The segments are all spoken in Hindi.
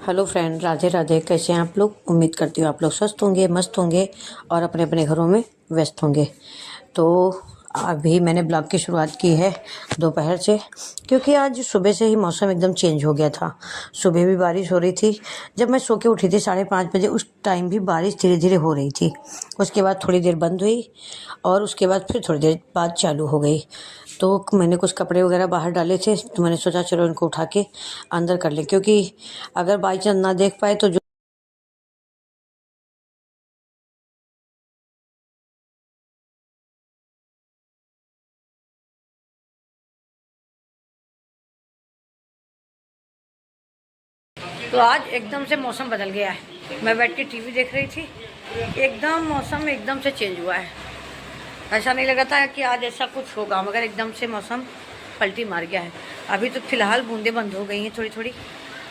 Hello friend, Radhe Radhe. कैसे हैं आप लोग? उम्मीद करती हूँ आप लोग स्वस्थ होंगे, मस्त होंगे और अपने अपने घरों में व्यस्त होंगे। तो अभी मैंने ब्लॉग की शुरुआत की है दोपहर से, क्योंकि आज सुबह से ही मौसम एकदम चेंज हो गया था। सुबह भी बारिश हो रही थी। जब मैं सो के उठी थी 5:30 बजे, उस टाइम भी बारिश धीरे धीरे हो रही थी। उसके बाद थोड़ी देर बंद हुई और उसके बाद फिर थोड़ी देर बाद चालू हो गई। तो मैंने कुछ कपड़े वगैरह बाहर डाले थे, तो मैंने सोचा चलो इनको उठा के अंदर कर लें, क्योंकि अगर बाई चांस ना देख पाए तो आज एकदम से मौसम बदल गया है। मैं बैठ के टीवी देख रही थी, एकदम मौसम एकदम से चेंज हुआ है। ऐसा नहीं लगा था कि आज ऐसा कुछ होगा, मगर एकदम से मौसम पलटी मार गया है। अभी तो फिलहाल बूंदें बंद हो गई हैं थोड़ी थोड़ी,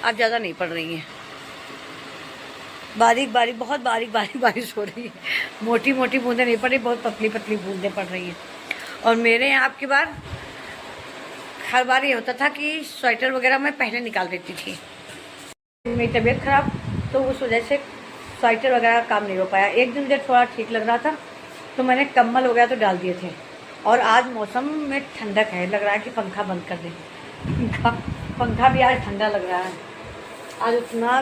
अब ज़्यादा नहीं पड़ रही हैं। बारीक बारीक, बहुत बारीक बारीक बारिश हो रही है। मोटी मोटी बूंदें नहीं पड़ रही, बहुत पतली पतली बूंदें पड़ रही हैं। और मेरे यहाँ आपकी बार हर बार ये होता था कि स्वेटर वगैरह मैं पहले निकाल देती थी। मेरी तबीयत ख़राब, तो उस वजह से स्वेटर वगैरह का काम नहीं हो पाया। एक दिन मुझे थोड़ा ठीक लग रहा था तो मैंने कम्बल वगैरह तो डाल दिए थे। और आज मौसम में ठंडक है, लग रहा है कि पंखा बंद कर दें। पंखा भी आज ठंडा लग रहा है। आज उतना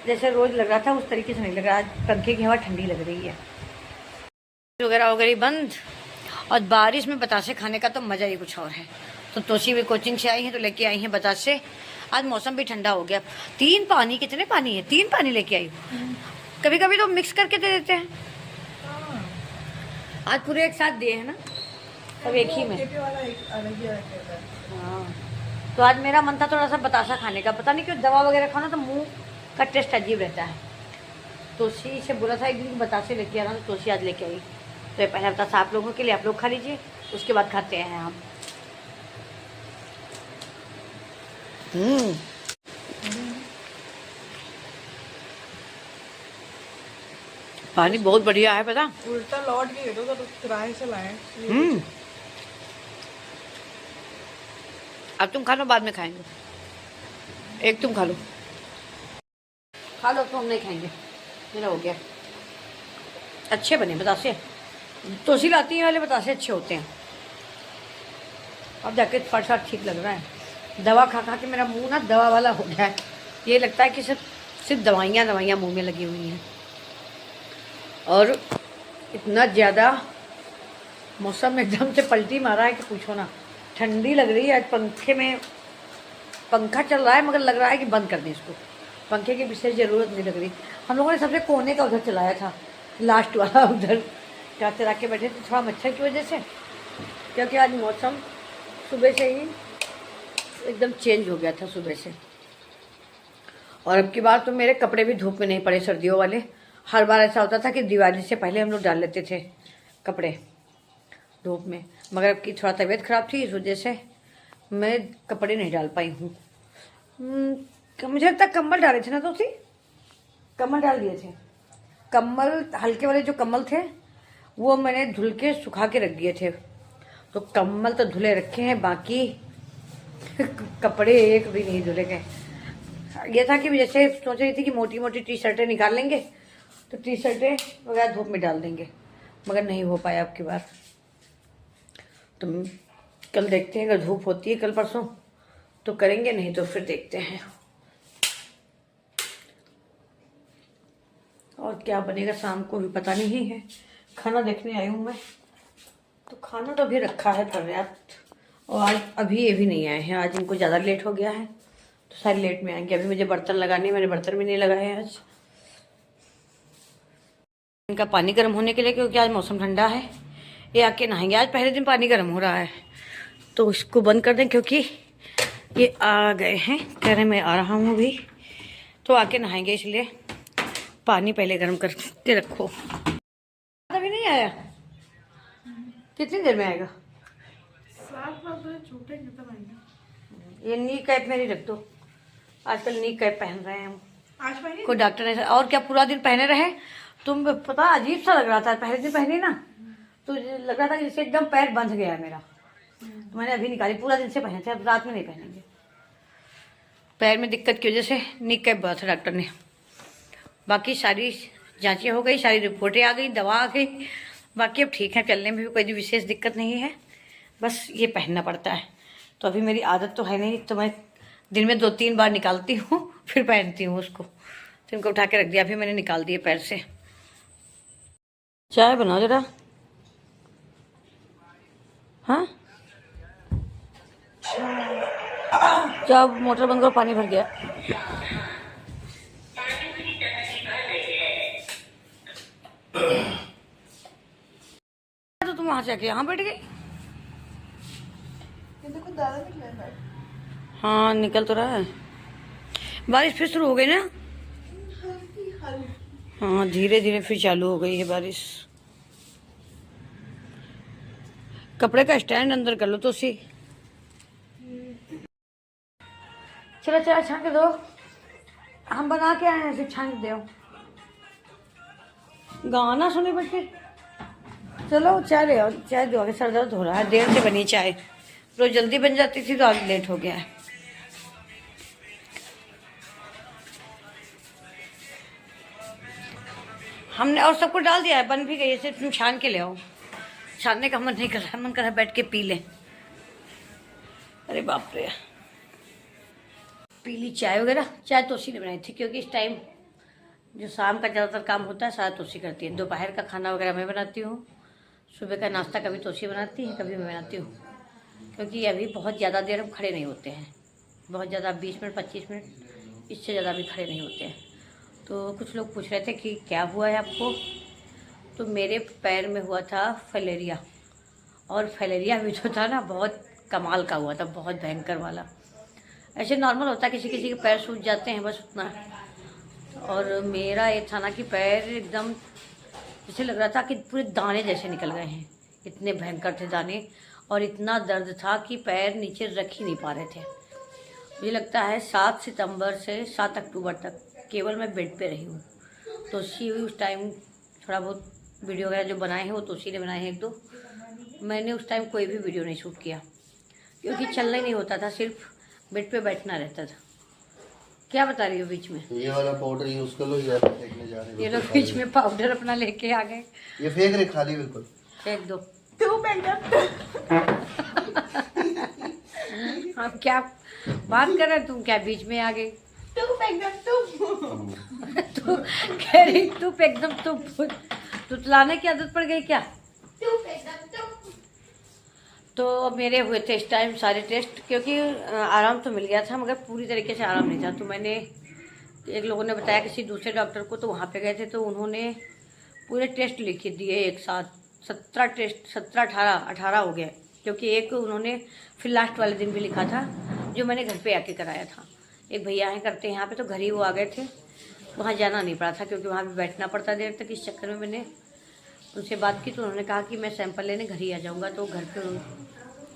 जैसे रोज़ लग रहा था उस तरीके से नहीं लग रहा। आज पंखे की हवा ठंडी लग रही है। वगैरह वगैरह बंद, और बारिश में बतासे खाने का तो मज़ा ही कुछ और है। तो तोशी भी कोचिंग से आई हैं तो लेके आई हैं बतासे। आज मौसम भी ठंडा हो गया। 3 पानी, कितने पानी है? 3 पानी लेके आई। कभी कभी तो मिक्स करके दे देते हैं। आज पूरे एक साथ दिए हैं ना, सब एक ही में। हाँ, तो आज मेरा मन था थोड़ा सा बतासा खाने का। पता नहीं क्यों, दवा वगैरह खाना तो मुंह का टेस्ट अजीब रहता है। तोशी से बोला था एक दिन बतासे लेके आना, तो तोशी आज लेके आई। तो ये पहला बतासा आप लोगों के लिए, आप लोग खा लीजिए, उसके बाद खाते हैं हम। पानी बहुत बढ़िया है, पता। उल्टा लौट गए तो किराए से लाए। अब तुम खा लो, बाद में खाएंगे। एक तुम खा लो, खा लो तो हम नहीं खाएंगे। मेरा हो गया। अच्छे बने बतासे, तोसी लाती वाले बतासे अच्छे होते हैं। अब जाके फट ठीक लग रहा है। दवा खा खा के मेरा मुंह ना दवा वाला हो गया है। ये लगता है कि सिर्फ दवाइयाँ मुंह में लगी हुई हैं। और इतना ज़्यादा मौसम एकदम से पलटी मारा है कि पूछो ना। ठंडी लग रही है। आज पंखे में, पंखा चल रहा है मगर लग रहा है कि बंद कर दें इसको। पंखे की विशेष ज़रूरत नहीं लग रही। हम लोगों ने सबसे कोने का उधर चलाया था, लास्ट वाला उधर क्या चला के बैठे थे, थोड़ा मच्छर की वजह से। क्योंकि आज मौसम सुबह से ही एकदम चेंज हो गया था सुबह से। और अब की बार तो मेरे कपड़े भी धूप में नहीं पड़े, सर्दियों वाले। हर बार ऐसा होता था कि दिवाली से पहले हम लोग डाल लेते थे कपड़े धूप में, मगर अब की थोड़ा तबीयत ख़राब थी, इस वजह से मैं कपड़े नहीं डाल पाई हूँ। मुझे लगता है कम्बल डाले थे ना, तो उसी कम्बल डाल दिए थे। कम्बल हल्के वाले जो कम्बल थे वो मैंने धुल के सुखा के रख दिए थे। तो कम्बल तो धुले रखे हैं, बाकी कपड़े एक भी नहीं धुले गए। ये था कि जैसे सोच रही थी कि मोटी मोटी टी शर्टें निकाल लेंगे तो टी शर्टें वगैरह धूप में डाल देंगे, मगर नहीं हो पाया अब की बार। तो कल देखते हैं, अगर धूप होती है कल परसों तो करेंगे, नहीं तो फिर देखते हैं। और क्या बनेगा शाम को भी पता नहीं है। खाना देखने आई हूँ मैं, तो खाना तो अभी रखा है पर्याप्त। और आज अभी ये भी नहीं आए हैं। आज इनको ज़्यादा लेट हो गया है तो सारे लेट में आएंगे। अभी मुझे बर्तन लगाने, मैंने बर्तन भी नहीं लगाए हैं आज। इनका पानी गर्म होने के लिए, क्योंकि आज मौसम ठंडा है, ये आके नहाएंगे। आज पहले दिन पानी गर्म हो रहा है तो इसको बंद कर दें, क्योंकि ये आ गए हैं, कह रहे मैं आ रहा हूँ अभी, तो आके नहाएंगे। इसलिए पानी पहले गर्म करके रखो। अभी नहीं आया, कितनी देर में आएगा? 7 बजे छोटे खत्म आएंगे। ये नी कैप मेरी रख दो। आजकल नी कैप पहन रहे हैं हम। आज पहले कोई डॉक्टर ने, और क्या पूरा दिन पहने रहे। तुम पता अजीब सा लग रहा था पहले दिन पहनी ना, तो लग रहा था कि जैसे एकदम पैर बंध गया है मेरा। तो मैंने अभी निकाली, पूरा दिन से पहने थे, अब रात में नहीं पहनेंगे। पैर में दिक्कत की वजह से नी कैप बोला था डॉक्टर ने। बाकी सारी जांचें हो गई, सारी रिपोर्टें आ गई, दवा आ गई। बाकी अब ठीक है, चलने में भी कोई विशेष दिक्कत नहीं है, बस ये पहनना पड़ता है। तो अभी मेरी आदत तो है नहीं, तो मैं दिन में 2-3 बार निकालती हूँ फिर पहनती हूँ उसको। तो इनको उठा के रख दिया, फिर मैंने निकाल दिए पैर से। चाय बनाओ जरा। हाँ जब मोटर बंद करो, पानी भर गया। तो तुम वहां से आके यहाँ बैठ गई। देखो दादा निकला है। हाँ निकल तो रहा है। बारिश फिर शुरू हो गई ना। हाँ धीरे धीरे फिर चालू हो गई है बारिश। कपड़े का स्टैंड अंदर कर लो तो सी। चलो चाय छान के दो, हम बना के आए हैं, सिर्फ छान के दो। गाना सुने बैठ के। चलो चाय ले आओ, चाय दो आगे, सर दर्द हो रहा है, देर से बनी चाय। रोज जल्दी बन जाती थी तो आज लेट हो गया है। हमने और सबको डाल दिया है, बन भी गई है, सिर्फ तुम छान के ले आओ। छानने का मन नहीं कर रहा, मन कर रहा है बैठ के पी लें। अरे बाप रे, पी ली चाय वगैरह। चाय तोसी ने बनाई थी, क्योंकि इस टाइम जो शाम का ज़्यादातर काम होता है सारा तोसी करती है। दोपहर का खाना वगैरह मैं बनाती हूँ, सुबह का नाश्ता कभी तोसी बनाती है, कभी मैं बनाती हूँ। क्योंकि अभी बहुत ज़्यादा देर हम खड़े नहीं होते हैं, बहुत ज़्यादा 20 मिनट 25 मिनट, इससे ज़्यादा भी खड़े नहीं होते हैं। तो कुछ लोग पूछ रहे थे कि क्या हुआ है आपको। तो मेरे पैर में हुआ था फलेरिया, और फलेरिया भी जो था ना बहुत कमाल का हुआ था, बहुत भयंकर वाला। ऐसे नॉर्मल होता है, किसी किसी के पैर सूज जाते हैं, बस उतना। और मेरा ये था ना कि पैर एकदम जैसे लग रहा था कि पूरे दाने जैसे निकल गए हैं, इतने भयंकर थे दाने। और इतना दर्द था कि पैर नीचे रख ही नहीं पा रहे थे। मुझे लगता है 7 सितंबर से 7 अक्टूबर तक केवल मैं बेड पे रही हूँ। तो उसी उस टाइम थोड़ा बहुत वीडियो वगैरह जो बनाए हैं वो तो उसी ने बनाए हैं 1-2। मैंने उस टाइम कोई भी वीडियो नहीं शूट किया, क्योंकि चलना ही नहीं होता था, सिर्फ बेड पे बैठना रहता था। क्या बता रही हो बीच में? ये वाला पाउडर यूज कर लो, ये फेंकने जा रहे हो। ये लोग बीच में पाउडर अपना लेके आ गए। ये फेंक रहे खाली, बिल्कुल फेंक दो। तू हम क्या बात कर रहे, तुम क्या बीच में आ गई? तू कह रही तू एकदम तू तुतलाने की आदत पड़ गई क्या? तो मेरे हुए थे इस टाइम सारे टेस्ट, क्योंकि आराम तो मिल गया था मगर पूरी तरीके से आराम नहीं था। तो मैंने, एक लोगों ने बताया किसी दूसरे डॉक्टर को, तो वहाँ पे गए थे, तो उन्होंने पूरे टेस्ट लिख दिए एक साथ। 17 टेस्ट, 17-18 हो गए, क्योंकि एक उन्होंने फिर लास्ट वाले दिन भी लिखा था, जो मैंने घर पे आके कराया था। एक भैया हैं करते हैं यहाँ पे, तो घर ही वो आ गए थे, वहाँ जाना नहीं पड़ा था, क्योंकि वहाँ भी बैठना पड़ता देर तक। इस चक्कर में मैंने उनसे बात की, तो उन्होंने कहा कि मैं सैंपल लेने घर ही आ जाऊँगा। तो घर पे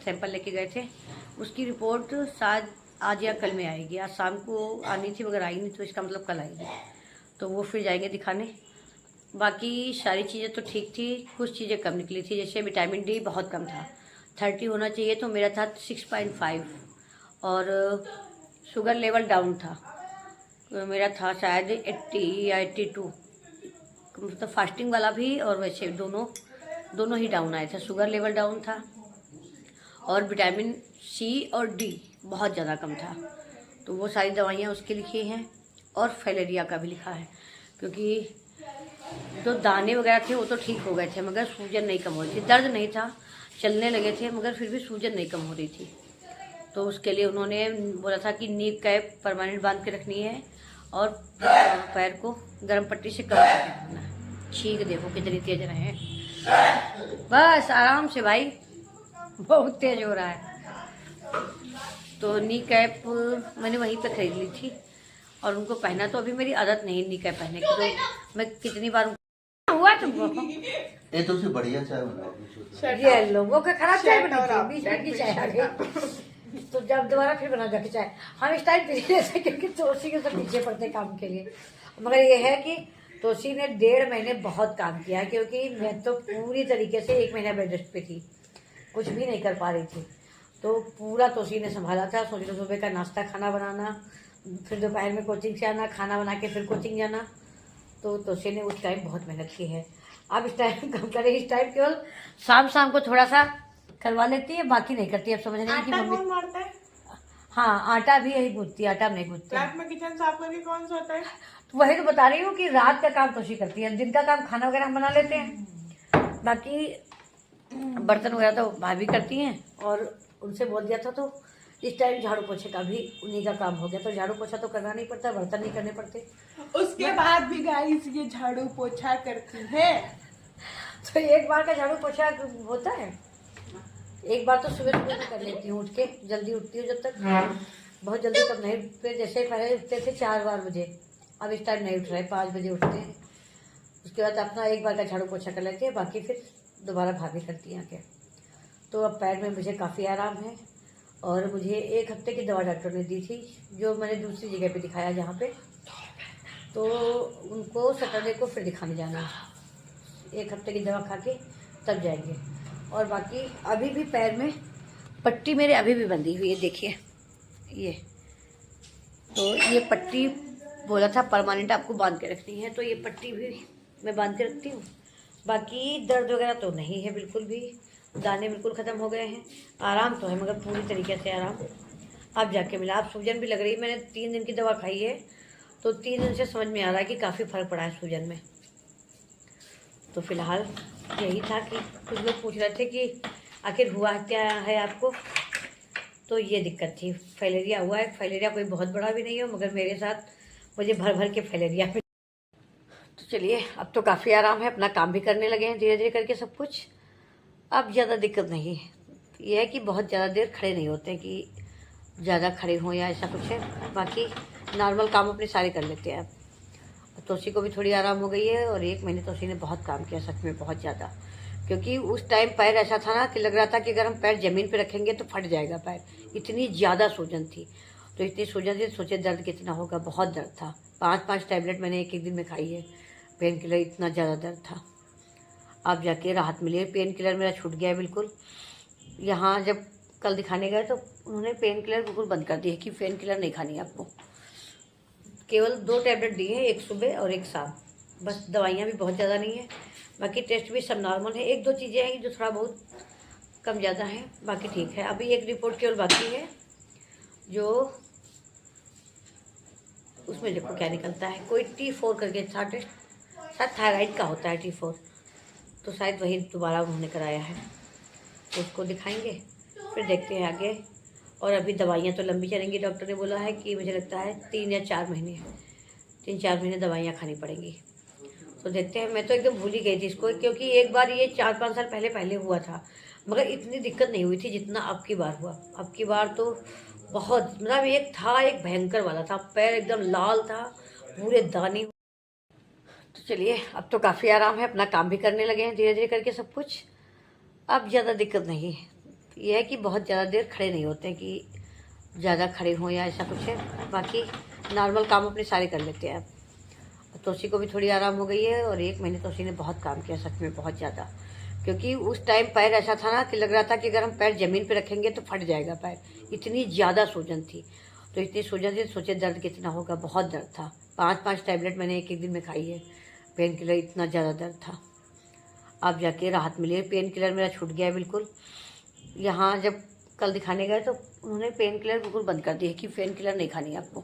सैंपल लेके गए थे। उसकी रिपोर्ट शायद आज या कल में आएगी। आज शाम को आनी थी मगर आई नहीं, तो इसका मतलब कल आएगी। तो वो फिर जाएंगे दिखाने। बाकी सारी चीज़ें तो ठीक थी, कुछ चीज़ें कम निकली थी। जैसे विटामिन डी बहुत कम था, 30 होना चाहिए, तो मेरा था 6.5। और शुगर लेवल डाउन था, तो मेरा था शायद 80 या 82। मतलब फास्टिंग वाला भी और वैसे दोनों ही डाउन आए थे। शुगर लेवल डाउन था, और विटामिन सी और डी बहुत ज़्यादा कम था। तो वो सारी दवाइयाँ उसकी लिखी हैं, और फैलेरिया का भी लिखा है। क्योंकि जो दाने वगैरह थे वो तो ठीक हो गए थे, मगर सूजन नहीं कम हो रही थी। दर्द नहीं था, चलने लगे थे, मगर फिर भी सूजन नहीं कम हो रही थी। तो उसके लिए उन्होंने बोला था कि नी कैप परमानेंट बांध के रखनी है, और पैर को गर्म पट्टी से कवर करके रखना है। छींक देखो कितनी तेज रहे हैं, बस आराम से भाई, बहुत तेज हो रहा है। तो नी कैप मैंने वहीं पे खरीद ली थी, और उनको पहना। तो अभी मेरी आदत नहीं नी कैप पहनने की, तो मैं कितनी बार हुआ तुमको। ये तो सिर्फ बढ़िया चाय बनाओ, ये लोगों का खराब चाय बनाती, बीच में की चाय आ गई। तो जब दोबारा फिर बना जाके चाय हम इस टाइम पी रहे थे, क्योंकि तोसी के सब पीछे पड़ते काम के लिए। मगर ये है कि तोसी ने 1.5 महीने बहुत काम किया, क्योंकि मैं तो पूरी तरीके से 1 महीना बेड रेस्ट पे थी, कुछ भी नहीं कर पा रही थी। तो पूरा तोसी ने संभाला था। सोच लो सुबह का नाश्ता खाना बनाना, फिर दोपहर में कोचिंग से आना, खाना बना के फिर कोचिंग जाना। तो तोशी ने उस टाइम बहुत मेहनत की है। अब इस टाइम कम करे, इस टाइम केवल शाम शाम को थोड़ा सा करवा लेती है, बाकी नहीं करती। अब समझ रही है कि आटा मम्मी। कौन मारता है? हाँ, आटा भी यही गूंथती है, आटा नहीं गूंथती। रात में किचन साफ करके कौन सोता है? तो वही तो बता रही हूँ कि रात का काम तोशी करती है, दिन का काम खाना वगैरह हम बना लेते हैं। बाकी बर्तन वगैरह तो भाभी करती हैं, और उनसे बोल दिया था तो इस टाइम झाड़ू पोछे का भी उन्हीं का काम हो गया। तो झाड़ू पोछा तो करना नहीं पड़ता, बर्तन नहीं करने पड़ते। उसके बाद भी गाइस ये झाड़ू पोछा करती है। तो एक बार का झाड़ू पोछा होता है। एक बार तो सुबह सुबह में कर लेती हूँ, उठ के जल्दी उठती हूँ जब तक। बहुत जल्दी तब नहीं उठते, जैसे पहले उठते थे 4 बजे, अब इस टाइम नहीं उठ रहे, 5 बजे उठते हैं। उसके बाद अपना एक बार का झाड़ू पोछा कर लेते हैं, बाकी फिर दोबारा भाभी करती हैं आके। तो अब पैर में मुझे काफ़ी आराम है, और मुझे 1 हफ्ते की दवा डॉक्टर ने दी थी, जो मैंने दूसरी जगह पे दिखाया जहाँ पे। तो उनको सैटरडे को फिर दिखाने जाना है। 1 हफ्ते की दवा खा के तब जाएंगे। और बाकी अभी भी पैर में पट्टी मेरे अभी भी बंधी हुई है, देखिए ये। तो ये पट्टी बोला था परमानेंट आपको बांध के रखनी है, तो ये पट्टी भी मैं बांध के रखती हूँ। बाकी दर्द वगैरह तो नहीं है बिल्कुल भी, दाने बिल्कुल ख़त्म हो गए हैं। आराम तो है, मगर पूरी तरीके से आराम अब जाके मिला। अब सूजन भी लग रही है, मैंने 3 दिन की दवा खाई है, तो 3 दिन से समझ में आ रहा है कि काफ़ी फ़र्क पड़ा है सूजन में। तो फिलहाल यही था कि कुछ लोग पूछ रहे थे कि आखिर हुआ क्या है आपको। तो ये दिक्कत थी, फाइलेरिया हुआ है। फाइलेरिया कोई बहुत बड़ा भी नहीं हो, मगर मेरे साथ मुझे भर भर के फाइलेरिया मिला। तो चलिए, अब तो काफ़ी आराम है, अपना काम भी करने लगे हैं धीरे धीरे करके सब कुछ। अब ज़्यादा दिक्कत नहीं है। यह है कि बहुत ज़्यादा देर खड़े नहीं होते कि ज़्यादा खड़े हों या ऐसा कुछ है। बाकी नॉर्मल काम अपने सारे कर लेते हैं। अब तोशी को भी थोड़ी आराम हो गई है, और 1 महीने तोशी ने बहुत काम किया, सच में बहुत ज़्यादा। क्योंकि उस टाइम पैर ऐसा था ना कि लग रहा था कि अगर हम पैर ज़मीन पे रखेंगे तो फट जाएगा पैर, इतनी ज़्यादा सूजन थी। तो इतनी सूजन थी, सोचे दर्द कितना होगा, बहुत दर्द था। 5-5 टैबलेट मैंने एक दिन में खाई है पेन किलर, इतना ज़्यादा दर्द था। अब जाके राहत मिली है। पेन किलर मेरा छूट गया है बिल्कुल। यहाँ जब कल दिखाने गए तो उन्होंने पेन किलर बिल्कुल बंद कर दिए कि पेन किलर नहीं खानी है आपको। केवल 2 टैबलेट दिए हैं, एक सुबह और एक शाम, बस। दवाइयाँ भी बहुत ज़्यादा नहीं है, बाकी टेस्ट भी सब नॉर्मल है। 1-2 चीज़ें हैं जो थोड़ा बहुत कम ज़्यादा है, बाकी ठीक है। अभी एक रिपोर्ट केवल बाकी है, जो उसमें देखो क्या निकलता है। कोई T4 करके था टेस्ट, शायद थायराइड का होता है T4, तो शायद वही दोबारा उन्होंने कराया है। तो उसको दिखाएंगे, फिर देखते हैं आगे। और अभी दवाइयाँ तो लंबी चलेंगी। डॉक्टर ने बोला है कि मुझे लगता है 3 या 4 महीने, 3-4 महीने दवाइयाँ खानी पड़ेंगी। तो देखते हैं। मैं तो एकदम भूल ही गई थी इसको, क्योंकि एक बार ये 4-5 साल पहले हुआ था, मगर इतनी दिक्कत नहीं हुई थी जितना अब की बार हुआ। अब की बार तो बहुत, मतलब एक भयंकर वाला था, पैर एकदम लाल था, पूरे दाने। तो चलिए, अब तो काफ़ी आराम है, अपना काम भी करने लगे हैं धीरे धीरे करके सब कुछ। अब ज़्यादा दिक्कत नहीं है। यह है कि बहुत ज़्यादा देर खड़े नहीं होते कि ज़्यादा खड़े हों या ऐसा कुछ है। बाकी नॉर्मल काम अपने सारे कर लेते हैं। अब तोशी को भी थोड़ी आराम हो गई है, और 1 महीने तोशी ने बहुत काम किया, सच में बहुत ज़्यादा। क्योंकि उस टाइम पैर ऐसा था ना कि लग रहा था कि अगर हम पैर ज़मीन पे रखेंगे तो फट जाएगा पैर, इतनी ज़्यादा सूजन थी। तो इतनी सूजन थी, सोचे दर्द कितना होगा, बहुत दर्द था। 5-5 टैबलेट मैंने एक दिन में खाई है पेन किलर, इतना ज़्यादा दर्द था। अब जाके राहत मिली है। पेन किलर मेरा छूट गया है बिल्कुल। यहाँ जब कल दिखाने गए तो उन्होंने पेन किलर बिल्कुल बंद कर दिए कि पेन किलर नहीं खानी है आपको।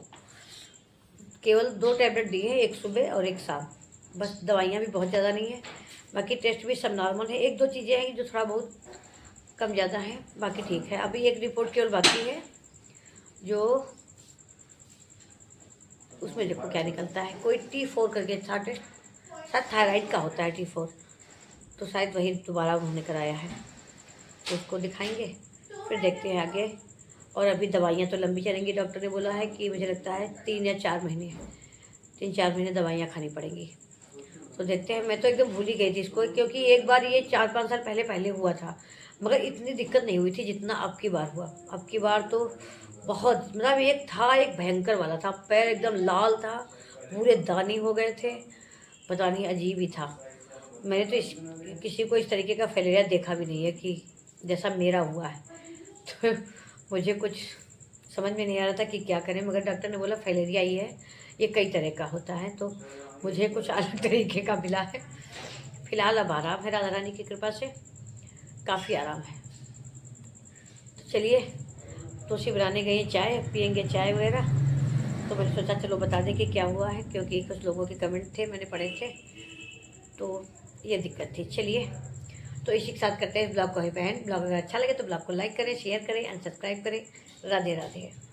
केवल 2 टैबलेट दिए हैं, एक सुबह और एक शाम, बस। दवाइयाँ भी बहुत ज़्यादा नहीं है, बाकी टेस्ट भी सब नॉर्मल है। 1-2 चीज़ें हैं जो थोड़ा बहुत कम ज़्यादा है, बाकी ठीक है। अभी एक रिपोर्ट केवल बाकी है, जो उसमें देखो क्या निकलता है। कोई T4 करके था टेस्ट, शायद थायराइड का होता है T4, तो शायद वही दोबारा उन्होंने कराया है। तो उसको दिखाएंगे, फिर देखते हैं आगे। और अभी दवाइयाँ तो लंबी चलेंगी। डॉक्टर ने बोला है कि मुझे लगता है 3 या 4 महीने, 3-4 महीने दवाइयाँ खानी पड़ेंगी। तो देखते हैं। मैं तो एकदम भूल ही गई थी इसको, क्योंकि एक बार ये 4-5 साल पहले हुआ था, मगर इतनी दिक्कत नहीं हुई थी जितना अब की बार हुआ। अब की बार तो बहुत, मतलब एक भयंकर वाला था, पैर एकदम लाल था, पूरे दाने हो गए थे, पता नहीं, अजीब ही था। मैंने तो किसी को इस तरीके का फाइलेरिया देखा भी नहीं है कि जैसा मेरा हुआ है। तो मुझे कुछ समझ में नहीं आ रहा था कि क्या करें, मगर डॉक्टर ने बोला फाइलेरिया ही है, ये कई तरह का होता है, तो मुझे कुछ अलग तरीके का मिला है। फिलहाल अब आराम है, राधा रानी की कृपा से काफ़ी आराम है। तो चलिए, तोसी बनाने गई चाय, पियेंगे चाय वगैरह। तो मैंने सोचा चलो बता दें कि क्या हुआ है, क्योंकि कुछ लोगों के कमेंट थे, मैंने पढ़े थे, तो ये दिक्कत थी। चलिए, तो इसी के साथ करते हैं ब्लॉग को ही बहन। ब्लॉग अगर अच्छा लगे तो ब्लॉग को लाइक करें, शेयर करें एंड सब्सक्राइब करें। राधे राधे।